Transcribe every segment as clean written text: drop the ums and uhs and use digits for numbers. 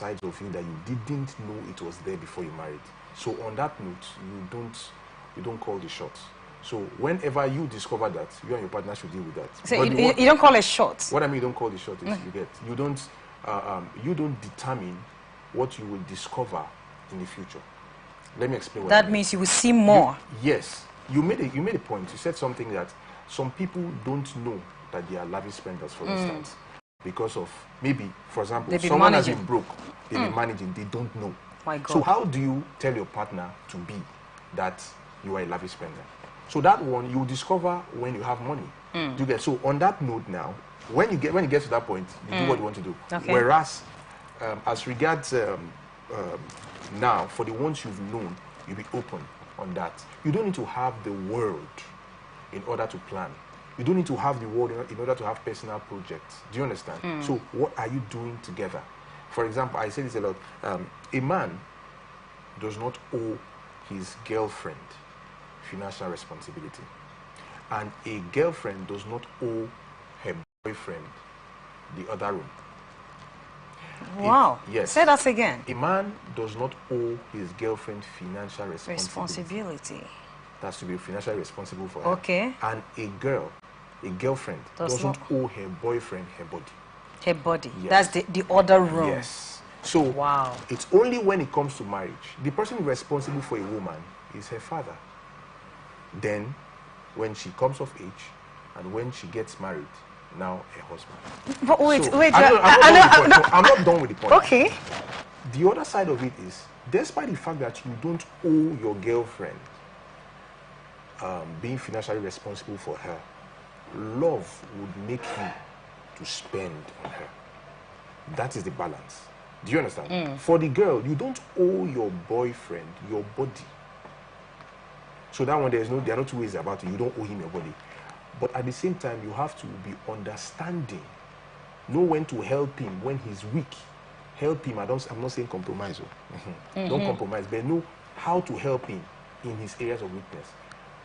sides of you that you didn't know it was there before you married. So on that note, you don't call the shots. So whenever you discover that, you and your partner should deal with that. So you don't call it shots. What I mean, you don't call the shot is you don't determine what you will discover in the future. Let me explain what that means you will see more. Yes, you made a point. You said something that some people don't know that they are lavish spenders, for instance, because of maybe, for example, someone has been broke, they've been managing, they don't know. My God. So how do you tell your partner to be that you are a lavish spender? So that one you discover when you have money. Do you get? So on that note now, when you get to that point, you do what you want to do. Okay. Whereas, as regards now, for the ones you've known, you be open on that. You don't need to have the world in order to plan. You don't need to have the world in order to have personal projects. Do you understand? So what are you doing together? For example, I say this a lot. A man does not owe his girlfriend financial responsibility. And a girlfriend does not owe her boyfriend the other room. Wow. Yes. Say that again. A man does not owe his girlfriend financial Responsibility. That's to be financially responsible for her. Okay. And a girlfriend doesn't owe her boyfriend her body. Her body. Yes. That's the other room. Yes. So wow. It's only when it comes to marriage, the person responsible for a woman is her father. Then, when she comes of age, and when she gets married, now her husband. But wait, so, wait. I'm not done with the point. Okay. The other side of it is, despite the fact that you don't owe your girlfriend being financially responsible for her, love would make you to spend on her. That is the balance. Do you understand? For the girl, you don't owe your boyfriend your body. So that one, there are no two ways about it. You don't owe him your body. But at the same time, you have to be understanding. Know when to help him when he's weak. Help him. I'm not saying compromise. Don't compromise. But know how to help him in his areas of weakness.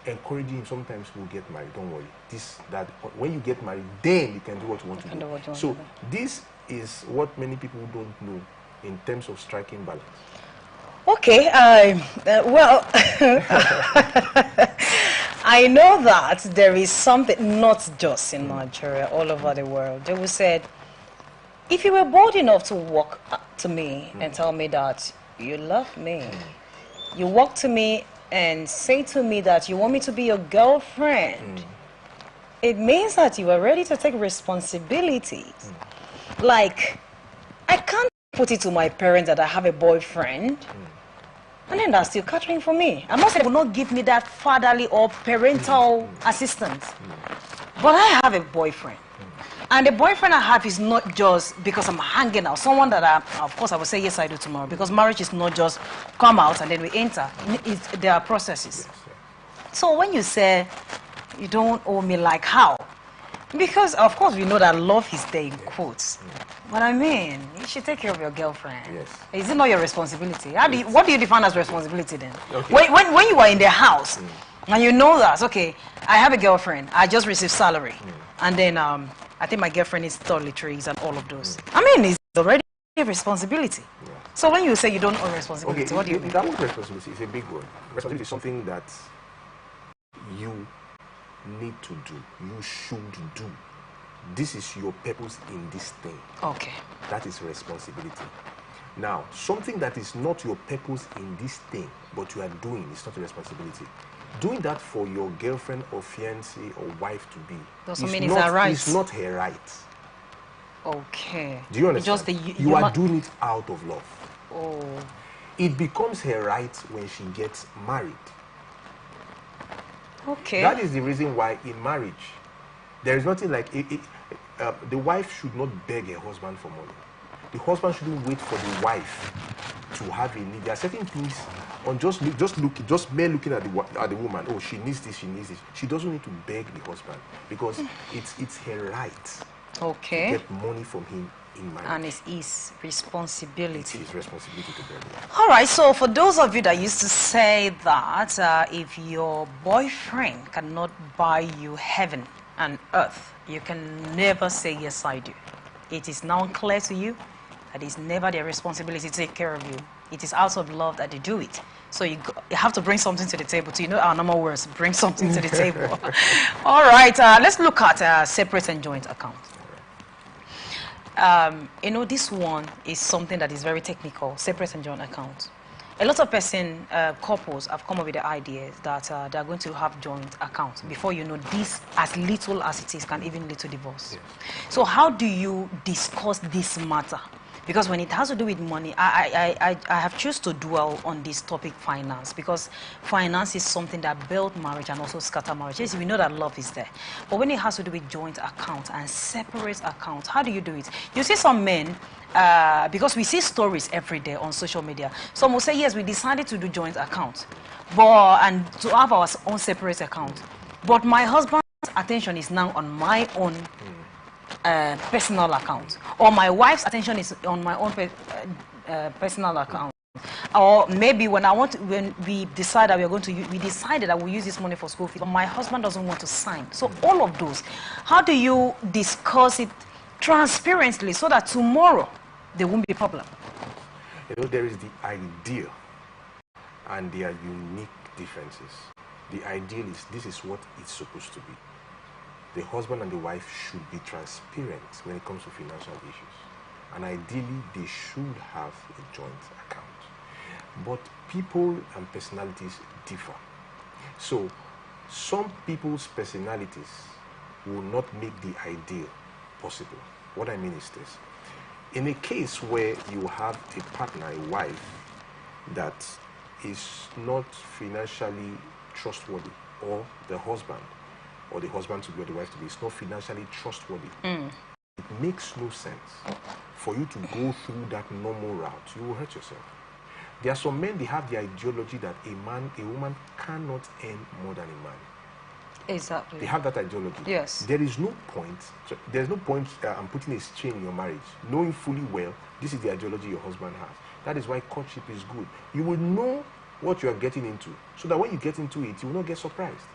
Encouraging him. Sometimes we'll get married. Don't worry. When you get married, then you can do what you want to do. So this is what many people don't know in terms of striking balance. Okay, well, I know that there is something, not just in Nigeria, all over the world. They will say, if you were bold enough to walk to me and tell me that you love me, you walk to me and say to me that you want me to be your girlfriend, it means that you are ready to take responsibilities. Like, I can't put it to my parents that I have a boyfriend. And then that's still catering for me. I'm not saying they will not give me that fatherly or parental assistance. But I have a boyfriend. And the boyfriend I have is not just because I'm hanging out. Someone that of course I will say yes I do tomorrow. Because marriage is not just come out and then we enter. There are processes. So when you say you don't owe me, like how? Because of course we know that love is there in quotes. But I mean, you should take care of your girlfriend. Yes. Is it not your responsibility? What do you define as responsibility then? Okay. When you are in the house and you know that, okay, I have a girlfriend, I just received salary. And then I think my girlfriend is toiletries and all of those. I mean, it's already a responsibility. So when you say you don't own responsibility, what do you mean? That word responsibility is a big word. Responsibility is something that you need to do, you should do. This is your purpose in this thing. Okay. That is responsibility. Now, something that is not your purpose in this thing, but you are doing, is not your responsibility. Doing that for your girlfriend or fiancé or wife to be doesn't mean it's her right. It's not her right. Okay. Do you understand? You are doing it out of love. Oh. It becomes her right when she gets married. Okay. That is the reason why in marriage, there is nothing like the wife should not beg her husband for money. The husband shouldn't wait for the wife to have a need. There are certain things on just mere looking at the woman. Oh, she needs this, she needs this. She doesn't need to beg the husband because it's her right. Okay. To get money from him in marriage. And it's his responsibility. It's his responsibility to bear it. All right. So for those of you that used to say that if your boyfriend cannot buy you heaven and earth, you can never say yes I do. It is now clear to you that it's never their responsibility to take care of you. It is out of love that they do it. So you have to bring something to the table. So you know our normal words, bring something to the table. All right, let's look at separate and joint accounts. You know, this one is something that is very technical, separate and joint accounts. A lot of couples have come up with the ideas that they are going to have joint accounts. Before you know, this, as little as it is, can even lead to divorce. Yes. So how do you discuss this matter? Because when it has to do with money, I have chosen to dwell on this topic, finance, because finance is something that builds marriage and also scatter marriage. Yes, we know that love is there. But when it has to do with joint accounts and separate accounts, how do you do it? You see some men, because we see stories every day on social media, some will say, yes, we decided to do joint accounts, and to have our own separate account. But my husband's attention is now on my own personal account, or my wife's attention is on my own personal account, or maybe when we decide that we decided that we'll use this money for school fees, but my husband doesn't want to sign. So all of those, how do you discuss it transparently so that tomorrow there won't be a problem? You know, there is the ideal, and there are unique differences. The ideal is this is what it's supposed to be. The husband and the wife should be transparent when it comes to financial issues. And ideally, they should have a joint account. But people and personalities differ. So, some people's personalities will not make the ideal possible. What I mean is this. In a case where you have a partner, a wife, that is not financially trustworthy, or the husband, or the husband to be, or the wife to be, is not financially trustworthy. It makes no sense for you to go through that normal route. You will hurt yourself. There are some men, they have the ideology that a woman cannot earn more than a man. Exactly. They have that ideology. Yes. There is no point, I'm putting a strain in your marriage, knowing fully well this is the ideology your husband has. That is why courtship is good. You will know what you are getting into, so that when you get into it, you will not get surprised.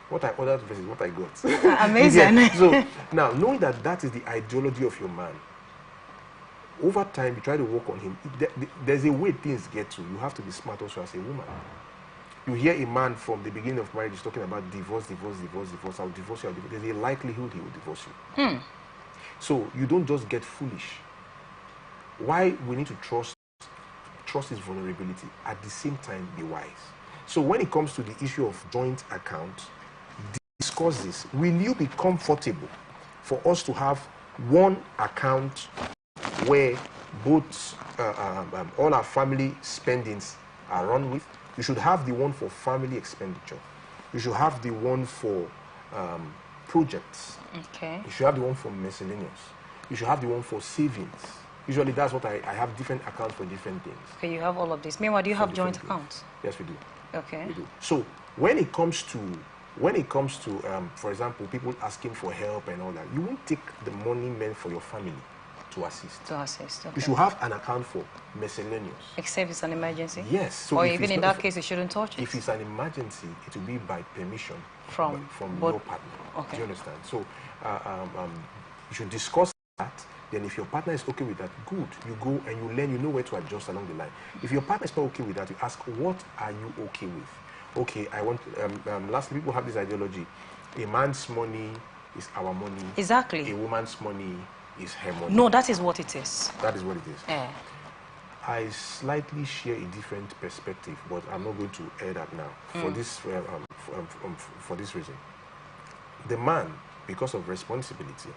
What I ordered versus what I got. Amazing. So now, knowing that that is the ideology of your man, over time you try to work on him. There's a way things get to. You have to be smart also as a woman. You hear a man from the beginning of marriage is talking about divorce. I'll divorce you. There's a likelihood he will divorce you. So you don't just get foolish. Why we need to trust his vulnerability, at the same time be wise. So when it comes to the issue of joint accounts, discuss this. Will you be comfortable for us to have one account where both all our family spendings are run with? You should have the one for family expenditure. You should have the one for projects. Okay. You should have the one for miscellaneous. You should have the one for savings. Usually that's what I have different accounts for different things. Okay, you have all of this. Meanwhile, do you have joint accounts? Yes, we do. Okay. We do. So when it comes to for example, people asking for help and all that, you won't take the money meant for your family to assist. To assist, okay. You should have an account for miscellaneous. Except it's an emergency? Yes. So or even in that case, you shouldn't touch it? If it's an emergency, it will be by permission from your partner. Okay. Do you understand? So you should discuss that. Then if your partner is okay with that, good. You go and you learn, you know where to adjust along the line. If your partner is not okay with that, you ask, what are you okay with? Okay, I want, lastly, people have this ideology. A man's money is our money. Exactly. A woman's money is her money. No, that is what it is. That is what it is. Yeah. I slightly share a different perspective, but I'm not going to air that now for this reason. The man, because of responsibility,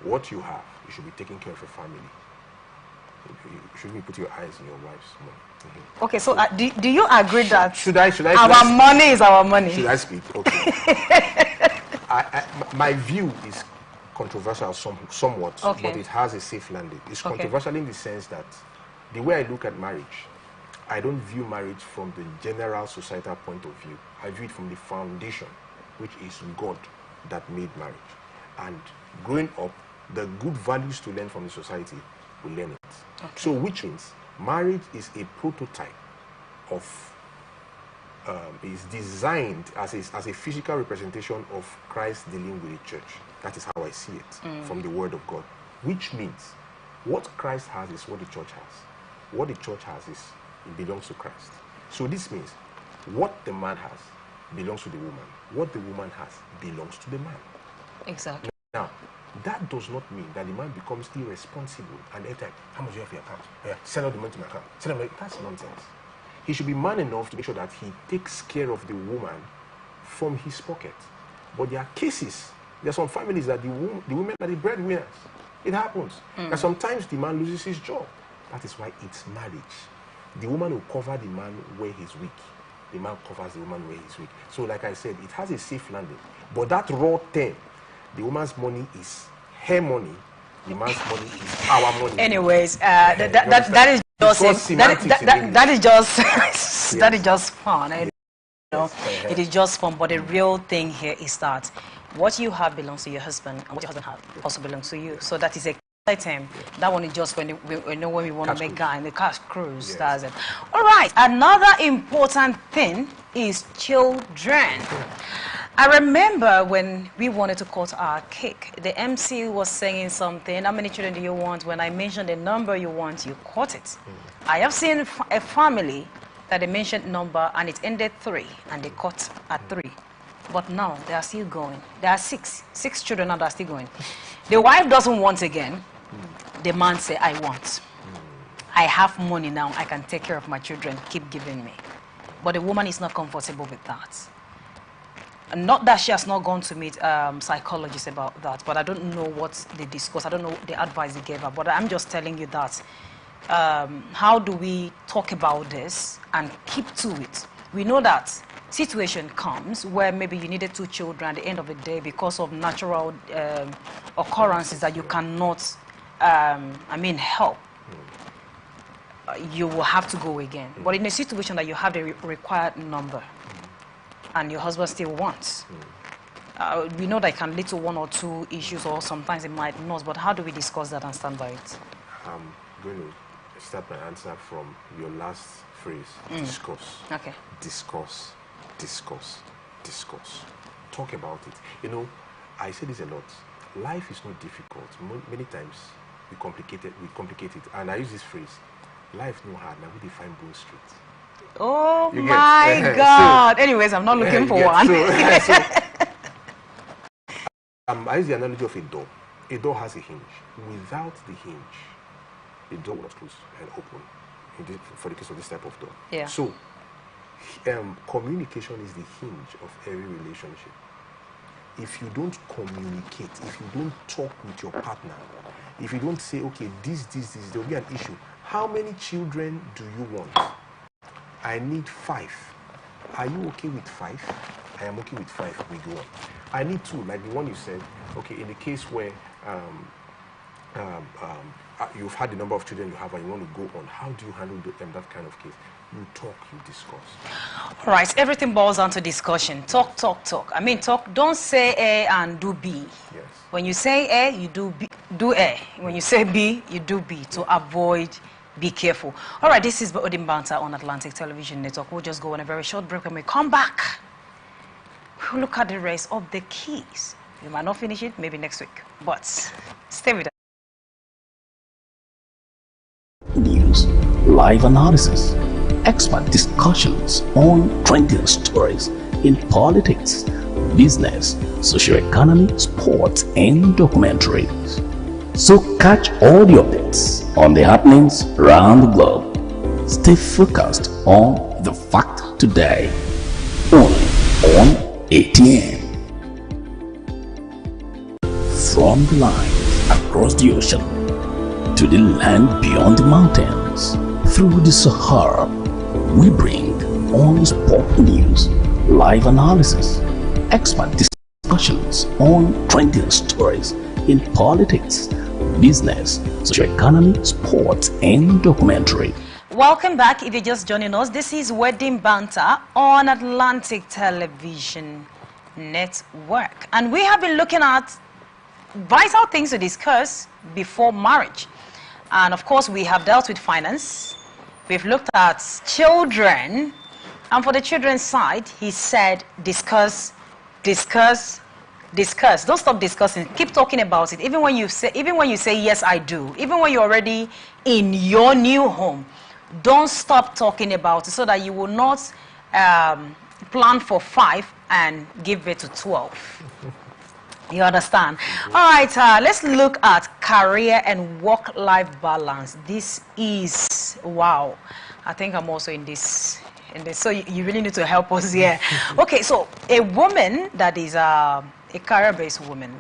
what you have, you should be taking care of your family. You shouldn't put your eyes on your wife's money. Okay, so do you agree that should I our money is our money? Should I speak? Okay. My view is controversial somewhat, okay. But it has a safe landing. It's controversial in the sense that the way I look at marriage, I don't view marriage from the general societal point of view. I view it from the foundation, which is God that made marriage. And growing up, the good values to learn from the society, we learn it. Okay. So which means marriage is a prototype of, is designed as a physical representation of Christ dealing with the church. That is how I see it from the word of God. Which means What Christ has is what the church has. What the church has is it belongs to Christ. So this means what the man has belongs to the woman. What the woman has belongs to the man. Exactly. Now, that does not mean that the man becomes irresponsible and every time, how much do you have for your account? Yeah, send out the money to my account. Send out the money. That's nonsense. He should be man enough to make sure that he takes care of the woman from his pocket. But there are cases, there are some families that the women are the breadwinners. It happens. And sometimes the man loses his job. That is why it's marriage. The woman will cover the man where he's weak. The man covers the woman where he's weak. So like I said, it has a safe landing. But that raw term, the woman's money is her money. The man's money is our money. Anyways, that is just that is just that is just fun. You know, it is just fun. But the real thing here is that what you have belongs to your husband, and what your husband has also belongs to you. So that is a item. That one is just when we want to make guy in the cash cruise. Yes. That's it. All right. Another important thing is children. I remember when we wanted to cut our cake, the MC was saying something. How many children do you want? When I mentioned the number you want, you cut it. I have seen a family that they mentioned number and it ended 3 and they cut at 3. But now they are still going. There are 6 children now that are still going. The wife doesn't want again. The man say, I want. I have money now. I can take care of my children. Keep giving me. But the woman is not comfortable with that. Not that she has not gone to meet psychologists about that, but I don't know what they discussed. I don't know the advice they gave her, but I'm just telling you that how do we talk about this and keep to it? We know that situation comes where maybe you needed 2 children at the end of the day because of natural occurrences that you cannot, help. You will have to go again. But in a situation that you have the required number, and your husband still wants. We know that it can lead to 1 or 2 issues, or sometimes it might not, but how do we discuss that and stand by it? I'm going to start my answer from your last phrase, discuss. Okay. Discuss, discuss, discuss. Talk about it. You know, I say this a lot. Life is not difficult. Many times we complicate it. And I use this phrase, life no hard, now we define Bone Street. Oh my God. So, anyways, I'm not looking for one. I use the analogy of a door. A door has a hinge. Without the hinge, the door will not close and open for the case of this type of door. Yeah. So, communication is the hinge of every relationship. If you don't communicate, if you don't talk with your partner, if you don't say, okay, this, there will be an issue. How many children do you want? I need 5. Are you okay with 5? I am okay with 5. We go on. I need 2, like the one you said. Okay, in the case where you've had the number of children you have and you want to go on, how do you handle that kind of case? You talk, you discuss. All right, everything boils down to discussion. Talk. I mean, talk. Don't say A and do B. Yes. When you say A, you do B, do A. When you say B, you do B to avoid. Be careful. All right, this is Banter on Atlantic Television Network. We'll just go on a very short break. When we come back, we'll look at the rest of the keys. We might not finish it, maybe next week. But stay with us. News, live analysis, expert discussions on trending stories in politics, business, socio-economy, sports, and documentaries. So catch all the updates on the happenings around the globe. Stay focused on the fact today, only on ATN. From the lines across the ocean to the land beyond the mountains, through the Sahara, we bring on sport news, live analysis, expert discussions on trending stories in politics, business, socio-economy, sports, and documentary. Welcome back. If you're just joining us, this is Wedding Banter on Atlantic Television Network. And we have been looking at vital things to discuss before marriage. And of course, we have dealt with finance. We've looked at children. And for the children's side, he said, discuss, discuss, discuss. Don't stop discussing. Keep talking about it. Even when you say yes, I do. Even when you're already in your new home, don't stop talking about it so that you will not plan for 5 and give birth to 12. You understand? All right, let's look at career and work-life balance. This is, wow. I think I'm also in this. So you really need to help us here. Okay, so a woman that is a career-based woman,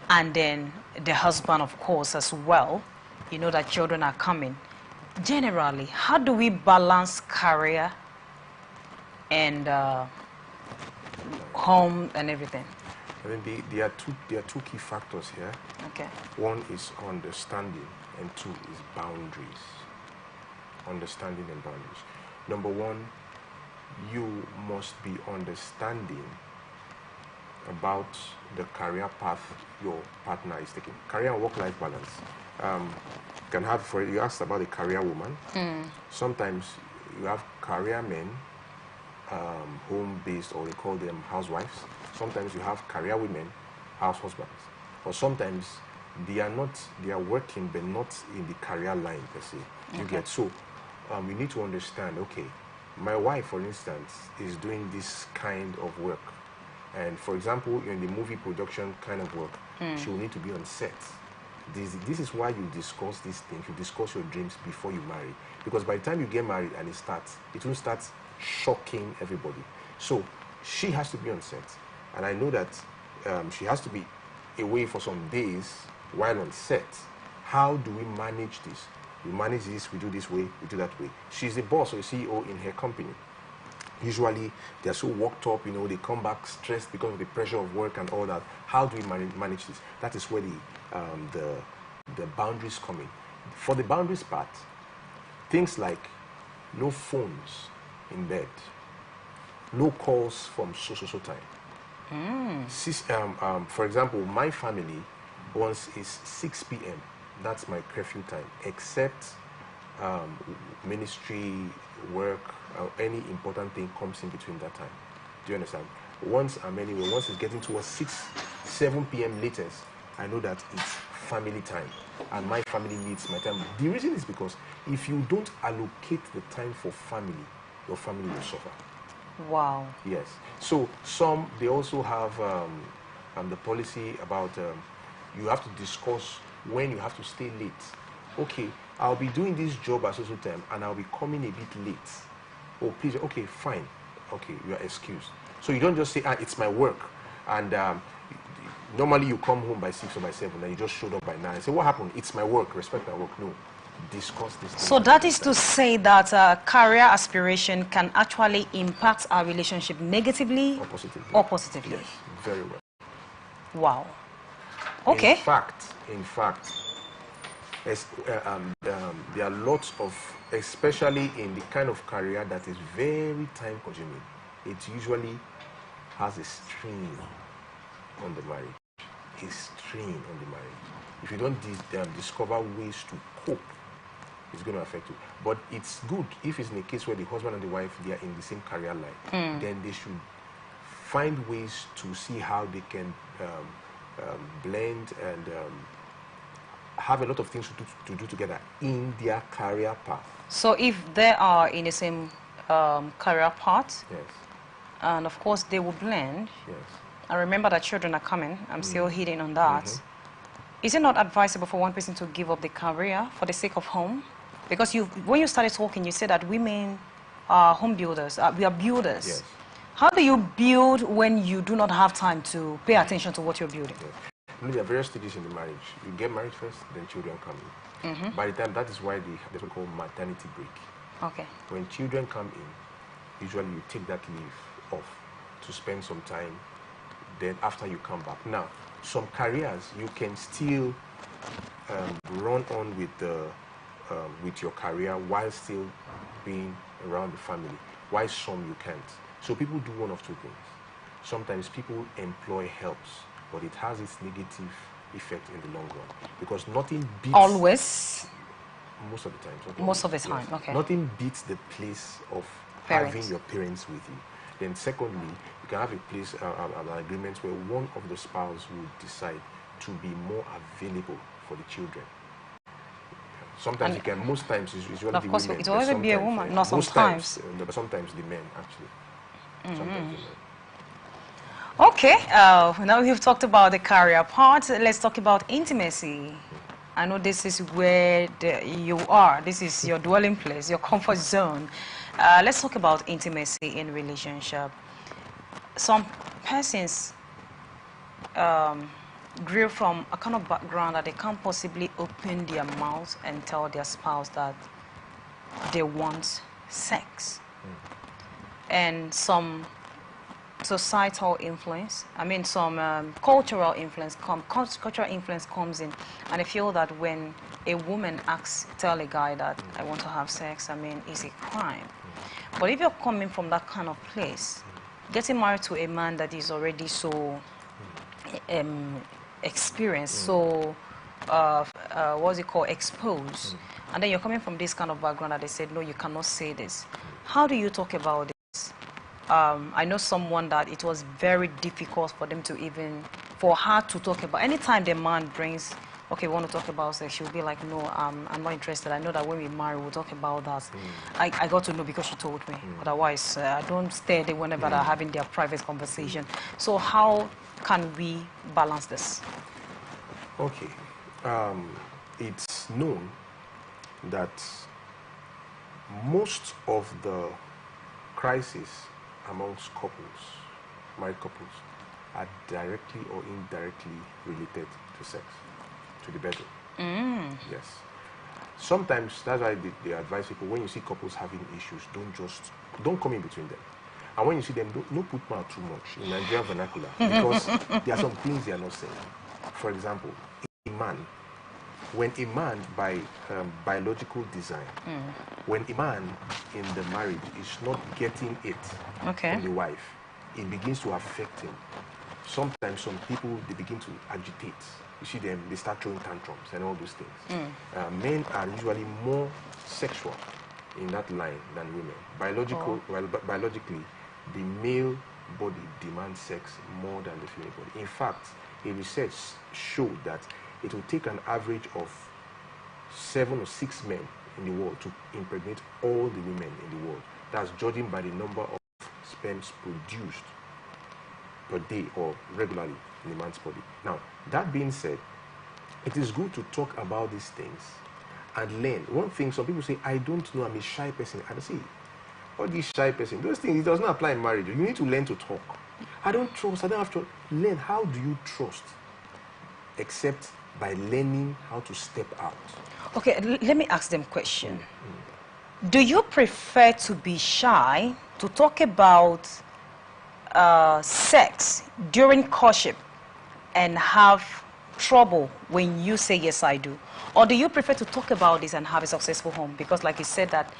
and then the husband, of course, as well, you know that children are coming. Generally, how do we balance career and home and everything? I think there are two key factors here. Okay. One is understanding, and 2 is boundaries. Understanding and boundaries. Number 1, you must be understanding about the career path your partner is taking. Career and work-life balance. Can have, for you asked about a career woman. Sometimes you have career men, home-based, or they call them housewives. Sometimes you have career women, house husbands. Or sometimes they are working but not in the career line per se. You get so you need to understand, okay, my wife, for instance, is doing this kind of work. And for example, in the movie production kind of work, she will need to be on set. This is why you discuss these things, you discuss your dreams before you marry. Because by the time you get married and it will start shocking everybody. So she has to be on set. And I know that she has to be away for some days while on set. How do we manage this? We manage this, we do this way, we do that way. She's the boss or the CEO in her company. Usually, they're so worked up, they come back stressed because of the pressure of work and all that. How do we manage this? That is where the boundaries come in. For the boundaries part, things like no phones in bed, no calls from so time. For example, my family, once is 6 p.m., that's my curfew time, except ministry work or any important thing comes in between that time. Do you understand? Once it's getting towards 7 p.m. latest, I know that it's family time, and my family needs my time. The reason is because if you don't allocate the time for family, your family will suffer. Wow. Yes. So they also have the policy about you have to discuss when you have to stay late. Okay, I'll be doing this job at social time and I'll be coming a bit late. Oh, please, okay, fine. Okay, you are excused. So you don't just say, it's my work. And normally you come home by 6 or by 7 and you just showed up by 9. I say, what happened? It's my work, respect my work. No, discuss this. So that is to say that career aspiration can actually impact our relationship negatively or positively. Yes, very well. Wow. Okay. In fact, there are lots of, especially in the kind of career that is very time consuming, it usually has a strain on the marriage. A strain on the marriage. If you don't discover ways to cope, it's going to affect you. But it's good if it's in a case where the husband and the wife, they are in the same career line, then they should find ways to see how they can blend and have a lot of things to do together in their career path. So if they are in the same career path, yes, and of course they will blend. Yes. I remember that children are coming. I'm still hitting on that. Is it not advisable for one person to give up the career for the sake of home? Because when you started talking, you said that women are home builders. We are builders. Yes. How do you build when you do not have time to pay attention to what you're building? Yes. There are various stages in the marriage. You get married first, then children come in. By the time, that is why they what we call maternity break. Okay. When children come in, usually you take that leave off to spend some time. Then after you come back. Now, some careers you can still run on with your career while still being around the family. While some you can't. So people do one of two things. Sometimes people employ helps, but it has its negative effect in the long run because nothing beats. Always. Most of the time. Most of the time. Yes. Okay. Nothing beats the place of parents. having your parents with you. Then secondly, you can have a place, an agreement where one of the spouse would decide to be more available for the children. Sometimes it can, most times it's usually the women. It will always be a woman, not sometimes. But sometimes the men, actually. Sometimes the men. Okay, now we've talked about the career part. Let's talk about intimacy. I know this is where you are. This is your dwelling place, your comfort zone. Let's talk about intimacy in relationship. Some persons grew from a kind of background that they can't possibly open their mouth and tell their spouse that they want sex. And some societal influence, some cultural influence comes in, and I feel that when a woman tell a guy that I want to have sex, it's a crime. But if you're coming from that kind of place, getting married to a man that is already so experienced, so what's it called, exposed, and then you're coming from this kind of background that they said, no, you cannot say this. How do you talk about it? I know someone that it was very difficult for her to talk about. Anytime the man brings, okay, we want to talk about sex, she'll be like, no, I'm not interested. I know that when we marry, we'll talk about that. I got to know because she told me. Otherwise, I don't stay there whenever they're having their private conversation. So how can we balance this? Okay. It's known that most of the crises amongst married couples, are directly or indirectly related to sex, to the bedroom. Yes. Sometimes that's why they advise people, when you see couples having issues, don't come in between them. And when you see them, don't put mouth too much in Nigerian vernacular, because there are some things they are not saying. For example, when a man by biological design, when a man in the marriage is not getting it from the wife, it begins to affect him. Sometimes some people, they begin to agitate. You see them, they start throwing tantrums and all those things. Men are usually more sexual in that line than women. Biologically, the male body demands sex more than the female body. In fact, a research showed that it will take an average of 7 or 6 men in the world to impregnate all the women in the world. That's judging by the number of sperms produced per day or regularly in the man's body. Now, that being said, it is good to talk about these things and learn. One thing, some people say, I don't know, I'm a shy person. I don't see all these shy person. Those things, it does not apply in marriage. You need to learn to talk. I don't trust, I don't have to learn. How do you trust? Except by learning how to step out. Okay, let me ask them a question. Do you prefer to be shy, to talk about sex during courtship and have trouble when you say, yes, I do? Or do you prefer to talk about this and have a successful home? Because like you said that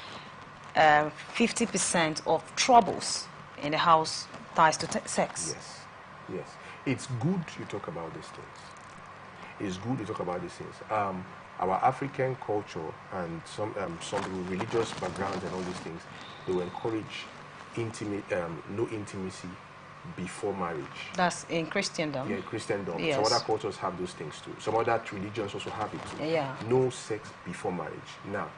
50% of troubles in the house ties to sex. Yes, yes. It's good you talk about these things. It's good to talk about these things. Our African culture and some religious backgrounds and all these things, they will encourage no intimacy before marriage. That's in Christendom. Yeah, Christendom. Yes. Some other cultures have those things too. Some other religions also have it too. Yeah. No sex before marriage. Now,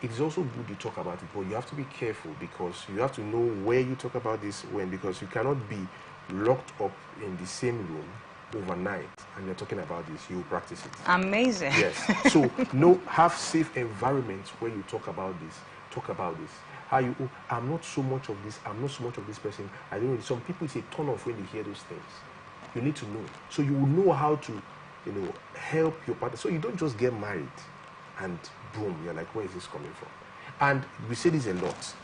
it is also good to talk about it, but you have to be careful, because you have to know where you talk about this when, because you cannot be locked up in the same room overnight and you're talking about this. You practice it. Amazing. Yes. So have safe environments where you talk about this. How you, I'm not so much of this, I'm not so much of this person. I don't know. Some people, it's a turn off when they hear those things. You need to know. So you will know how to, help your partner. So you don't just get married and boom, you're like, where is this coming from? And we say this a lot,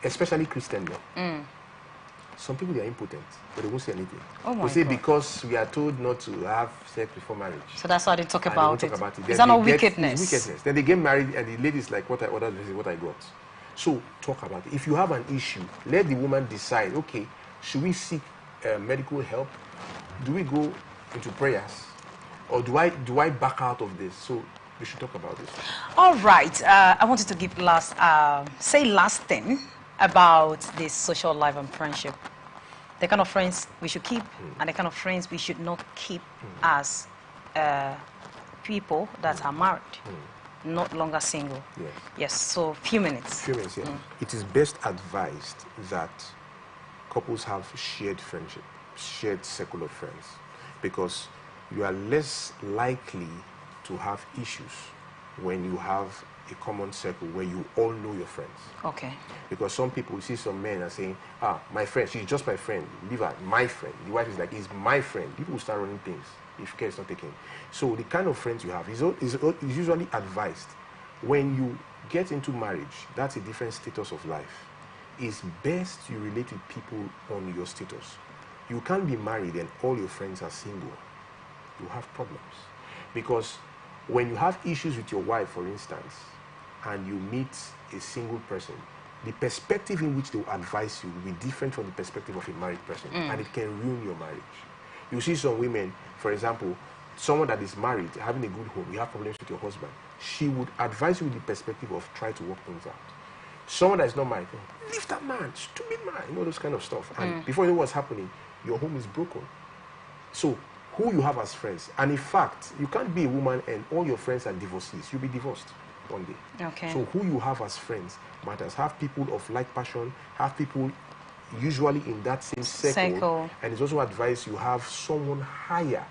especially Christian men. Some people, they are impotent, but they won't say anything. Oh my we say God. Because we are told not to have sex before marriage. So that's why they talk about it. Is that not wickedness? Wickedness. Then they get married and the lady's like, what I ordered is what I got. So talk about it. If you have an issue, let the woman decide, okay, should we seek medical help? Do we go into prayers? Or do I back out of this? So we should talk about this. All right. I wanted to give last thing. about this social life and friendship. The kind of friends we should keep and the kind of friends we should not keep as people that are married, not longer single. Yes. Yes, so few minutes. Few minutes, yeah. It is best advised that couples have shared friendship, shared circle of friends, because you are less likely to have issues when you have a common circle where you all know your friends. Okay. Because some people, you see some men are saying, my friend, she's just my friend, leave her, my friend. The wife is like, he's my friend. People will start running things if care is not taken. So the kind of friends you have is usually advised. When you get into marriage, that's a different status of life. It's best you relate with people on your status. You can't be married and all your friends are single. You have problems. Because when you have issues with your wife, for instance, and you meet a single person, the perspective in which they will advise you will be different from the perspective of a married person, and it can ruin your marriage. You see some women, for example, someone that is married, having a good home, you have problems with your husband, she would advise you with the perspective of try to work things out. Someone that is not married, leave that man, stupid man, you know, those kind of stuff. And before you know what's happening, your home is broken. So who you have as friends, and in fact, you can't be a woman and all your friends are divorcees. You'll be divorced one day. Okay. So who you have as friends matters. Have people of like passion, have people usually in that same circle. And it's also advised you have someone higher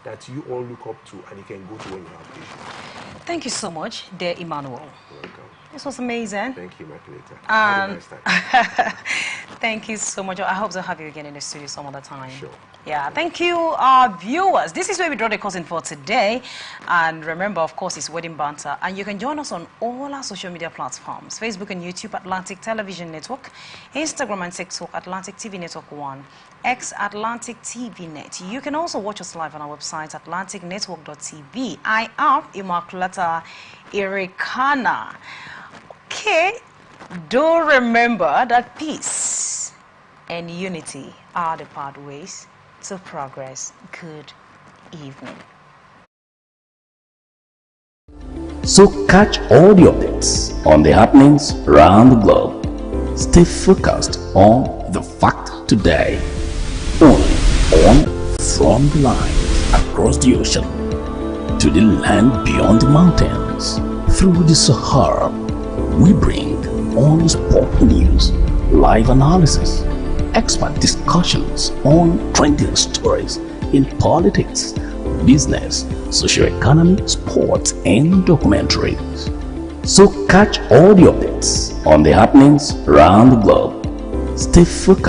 that you all look up to and you can go to when you have issues. Thank you so much, dear Emmanuel. You're welcome. This was amazing. Thank you, Marcoleta. Have a nice time. Thank you so much. I hope to have you again in the studio some other time. Sure. Yeah, thank you, our viewers. This is where we draw the curtain for today. And remember, of course, it's Wedding Banter. And you can join us on all our social media platforms. Facebook and YouTube, Atlantic Television Network. Instagram and TikTok, Atlantic TV Network 1. X, Atlantic TV Net. You can also watch us live on our website, atlanticnetwork.tv. I am Immaculata Irikana. Okay, do remember that peace and unity are the pathways to progress. Good evening. So catch all the updates on the happenings around the globe. Stay focused on the fact today. Only on From the Line across the ocean to the land beyond the mountains, through the Sahara, we bring on sport news, live analysis, expert discussions on trending stories in politics, business, socio-economy, sports, and documentaries. So catch all the updates on the happenings around the globe. Stay focused